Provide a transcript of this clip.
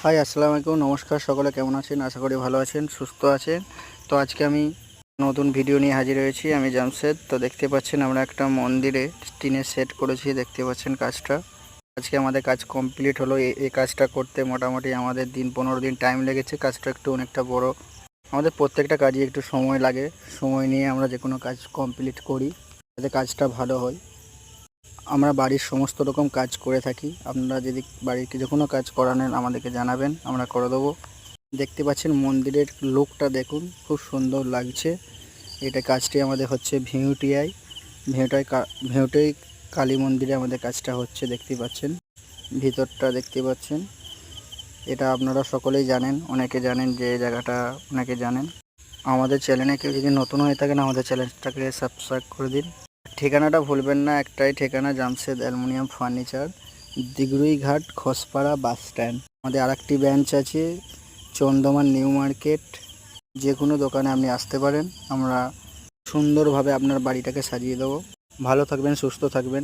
High আসসালামু আলাইকুম, নমস্কার। সকলে কেমন আছেন? আশা করি ভালো আছেন, সুস্থ আছেন। তো আজকে আমি নতুন ভিডিও নিয়ে হাজির হয়েছি। আমি জামশেদ। তো দেখতে পাচ্ছেন আমরা একটা মন্দিরে টিনের সেট করেছি, দেখতে পাচ্ছেন কাজটা। আজকে আমাদের কাজ কমপ্লিট হলো। এই কাজটা করতে মোটামুটি আমাদের 15 দিন টাইম লেগেছে। কাজটা একটু অনেকটা বড়। আমাদের প্রত্যেকটা কাজই একটু সময় লাগে। সময় নিয়ে আমরা যে কোনো কাজ কমপ্লিট করি যাতে কাজটা ভালো হয়। আমরা বাড়ির সমস্ত রকম কাজ করে থাকি। আপনারা যদি বাড়ির যে কোনো কাজ করানেন আমাদেরকে জানাবেন, আমরা করে দেবো। দেখতে পাচ্ছেন মন্দিরের লুকটা দেখুন, খুব সুন্দর লাগছে। এটা কাজটি আমাদের হচ্ছে ভিউটাই কালী মন্দিরে আমাদের কাজটা হচ্ছে। দেখতে পাচ্ছেন ভিতরটা, দেখতে পাচ্ছেন। এটা আপনারা সকলেই জানেন, অনেকে জানেন যে এই জায়গাটা, অনেকে জানেন। আমাদের চ্যানেলে কেউ যদি নতুন হয়ে থাকেন আমাদের চ্যানেলটাকে সাবস্ক্রাইব করে দিন। ঠিকানাটা ভুলবেন না, একটাই ঠিকানা, Jamshed aluminium furniture, Digruighat Khaspara bus stand. আমাদের আরেকটি ব্রাঞ্চ আছে চন্দ্রমান নিউ মার্কেট। যে কোনো দোকানে আপনি আসতে পারেন, আমরা সুন্দরভাবে আপনার বাড়িটাকে সাজিয়ে দেবো। ভালো থাকবেন, সুস্থ থাকবেন।